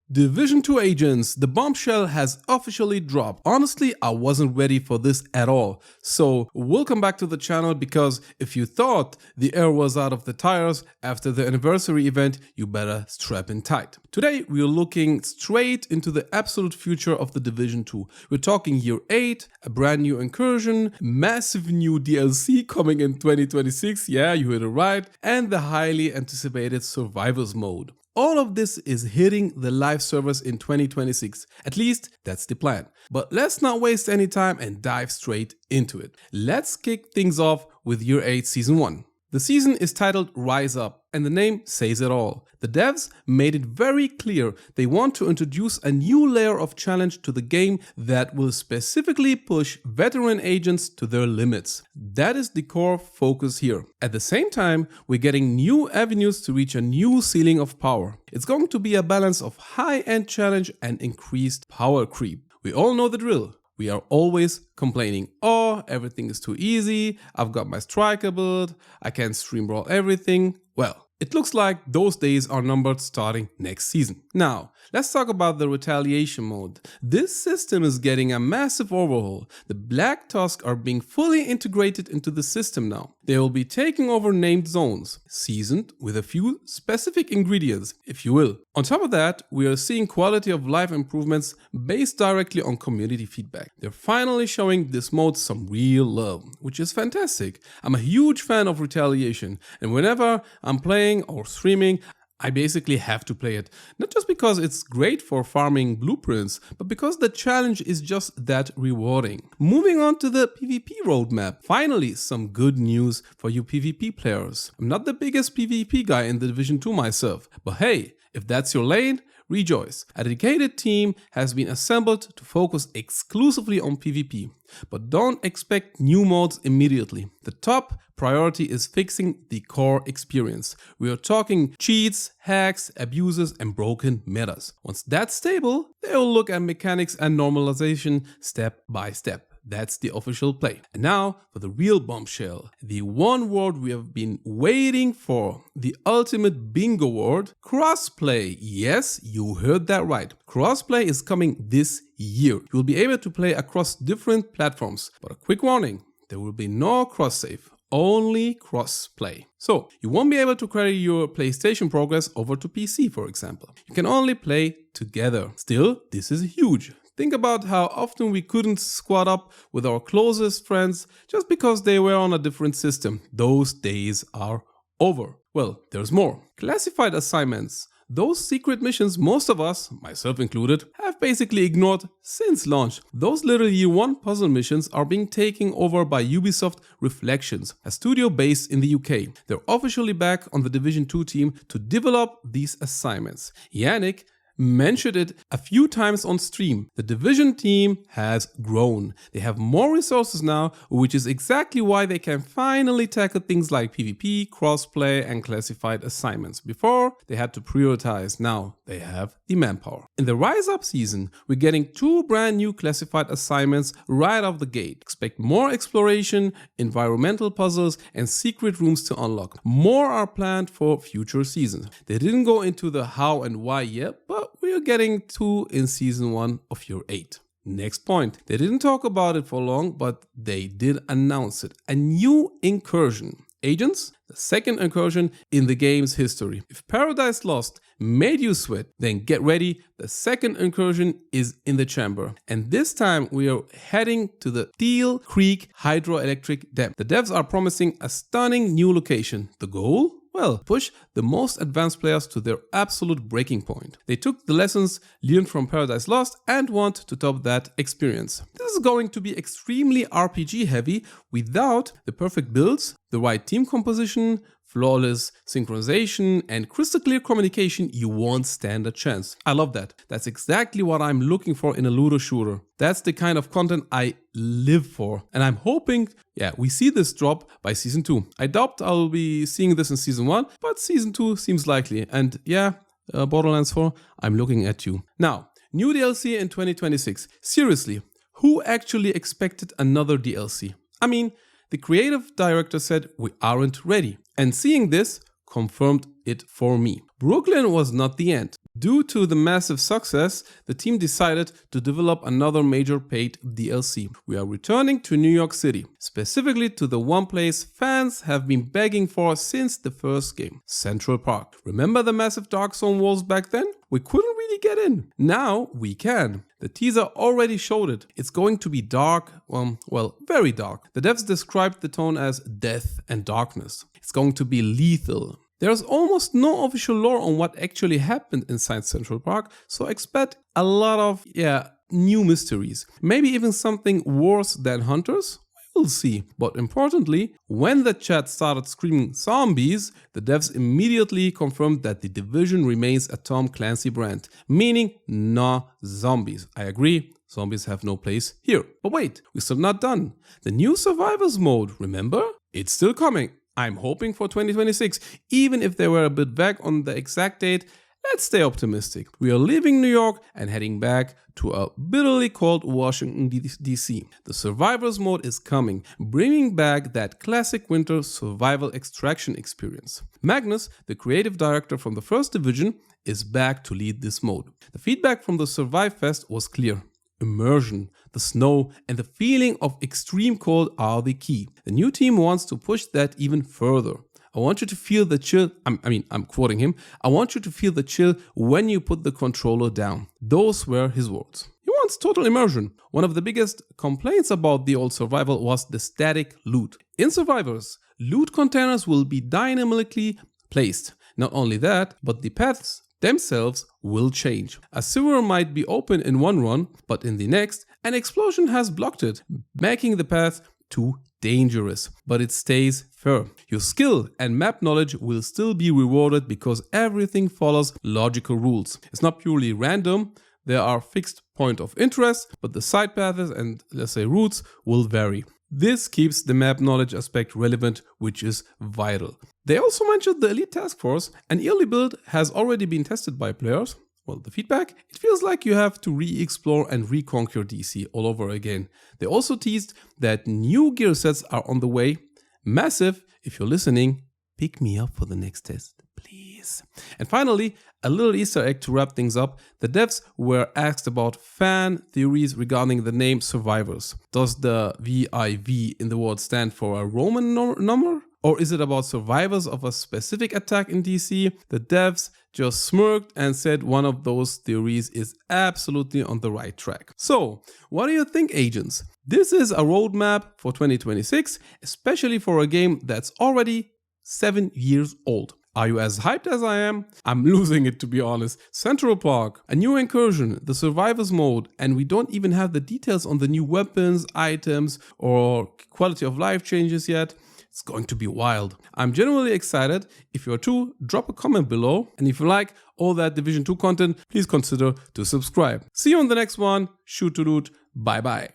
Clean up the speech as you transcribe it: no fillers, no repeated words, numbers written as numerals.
Division 2 Agents, the bombshell has officially dropped. Honestly, I wasn't ready for this at all. So welcome back to the channel, because if you thought the air was out of the tires after the anniversary event, you better strap in tight. Today we are looking straight into the absolute future of the Division 2. We're talking year 8, a brand new Incursion, massive new DLC coming in 2026, yeah, you heard it right, and the highly anticipated Survivors mode. All of this is hitting the live servers in 2026, at least that's the plan. But let's not waste any time and dive straight into it. Let's kick things off with Year 8 Season 1. The season is titled Rise Up, and the name says it all. The devs made it very clear they want to introduce a new layer of challenge to the game that will specifically push veteran agents to their limits. That is the core focus here. At the same time, we're getting new avenues to reach a new ceiling of power. It's going to be a balance of high-end challenge and increased power creep. We all know the drill. We are always complaining, oh, everything is too easy, I've got my striker build, I can't stream brawl everything. Well, it looks like those days are numbered starting next season. Now, let's talk about the Retaliation mode. This system is getting a massive overhaul. The Black Tusk are being fully integrated into the system now. They will be taking over named zones, seasoned with a few specific ingredients, if you will. On top of that, we are seeing quality of life improvements based directly on community feedback. They're finally showing this mode some real love, which is fantastic. I'm a huge fan of Retaliation, and whenever I'm playing or streaming, I basically have to play it. Not just because it's great for farming blueprints, but because the challenge is just that rewarding. Moving on to the PvP roadmap. Finally, some good news for you PvP players. I'm not the biggest PvP guy in the Division 2 myself, but hey, if that's your lane, rejoice. A dedicated team has been assembled to focus exclusively on PvP. But don't expect new modes immediately. The top priority is fixing the core experience. We are talking cheats, hacks, abuses, and broken metas. Once that's stable, they'll look at mechanics and normalization step by step. That's the official play. And now for the real bombshell. The one word we have been waiting for. The ultimate bingo word. Crossplay. Yes, you heard that right. Crossplay is coming this year. You'll be able to play across different platforms. But a quick warning, there will be no cross-save. Only cross-play. So you won't be able to carry your PlayStation progress over to PC, for example. You can only play together. Still, this is huge. Think about how often we couldn't squad up with our closest friends just because they were on a different system. Those days are over. Well, there's more. Classified assignments. Those secret missions most of us, myself included, have basically ignored since launch. Those little year 1 puzzle missions are being taken over by Ubisoft Reflections, a studio based in the UK. They're officially back on the Division 2 team to develop these assignments. Yannick mentioned it a few times on stream. The Division team has grown. They have more resources now, which is exactly why they can finally tackle things like PvP, crossplay, and classified assignments. Before, they had to prioritize. Now they have the manpower. In the Rise Up season, we're getting 2 brand new classified assignments right off the gate. Expect more exploration, environmental puzzles, and secret rooms to unlock. More are planned for future seasons. They didn't go into the how and why yet, but we are getting to in season 1 of year 8. Next point. They didn't talk about it for long, but they did announce it. A new Incursion. Agents, the second Incursion in the game's history. If Paradise Lost made you sweat, then get ready. The second Incursion is in the chamber. And this time we are heading to the Steel Creek Hydroelectric Dam. The devs are promising a stunning new location. The goal? Well, push the most advanced players to their absolute breaking point. They took the lessons learned from Paradise Lost and want to top that experience. This is going to be extremely RPG heavy without the perfect builds, the right team composition, flawless synchronization, and crystal clear communication. You won't stand a chance. I love that. That's exactly what I'm looking for in a looter shooter. That's the kind of content I live for. And I'm hoping, we see this drop by season 2. I doubt I'll be seeing this in season 1, but season 2 seems likely. And Borderlands 4, I'm looking at you. Now, new DLC in 2026. Seriously, who actually expected another DLC? I mean, the creative director said we aren't ready. And seeing this confirmed it for me. Brooklyn was not the end. Due to the massive success, the team decided to develop another major paid DLC. We are returning to New York City, specifically to the one place fans have been begging for since the first game, Central Park. Remember the massive dark zone walls back then? We couldn't really get in. Now we can. The teaser already showed it. It's going to be dark, well, very dark. The devs described the tone as death and darkness. It's going to be lethal. There's almost no official lore on what actually happened inside Central Park, so expect a lot of, new mysteries. Maybe even something worse than hunters? We'll see. But importantly, when the chat started screaming zombies, the devs immediately confirmed that the Division remains a Tom Clancy brand, meaning no zombies. I agree, zombies have no place here. But wait, we're still not done. The new Survivors mode, remember? It's still coming. I'm hoping for 2026, even if they were a bit vague on the exact date. Let's stay optimistic. We are leaving New York and heading back to a bitterly cold Washington, D.C. The Survivors mode is coming, bringing back that classic winter survival extraction experience. Magnus, the creative director from the first Division, is back to lead this mode. The feedback from the Survive Fest was clear. Immersion, the snow, and the feeling of extreme cold are the key. The new team wants to push that even further. I want you to feel the chill, I'm quoting him, I want you to feel the chill when you put the controller down. Those were his words. He wants total immersion. One of the biggest complaints about the old survival was the static loot. In Survivors, loot containers will be dynamically placed. Not only that, but the paths themselves will change. A sewer might be open in one run, but in the next, an explosion has blocked it, making the path too dangerous, but it stays fair. Your skill and map knowledge will still be rewarded because everything follows logical rules. It's not purely random. There are fixed points of interest, but the side paths and, let's say, routes will vary. This keeps the map knowledge aspect relevant, which is vital. They also mentioned the Elite Task Force. An early build has already been tested by players. Well, the feedback? It feels like you have to re-explore and reconquer DC all over again. They also teased that new gear sets are on the way. Massive, if you're listening, pick me up for the next test, please. And finally, a little Easter egg to wrap things up. The devs were asked about fan theories regarding the name Survivors. Does the VIV in the word stand for a Roman number? Or is it about survivors of a specific attack in DC? The devs just smirked and said one of those theories is absolutely on the right track. So, what do you think, agents? This is a roadmap for 2026, especially for a game that's already 7 years old. Are you as hyped as I am? I'm losing it, to be honest. Central Park, a new Incursion, the Survivors mode, and we don't even have the details on the new weapons, items, or quality of life changes yet. It's going to be wild. I'm genuinely excited. If you're too, drop a comment below. And if you like all that Division 2 content, please consider to subscribe. See you on the next one. Shoot to loot. Bye bye.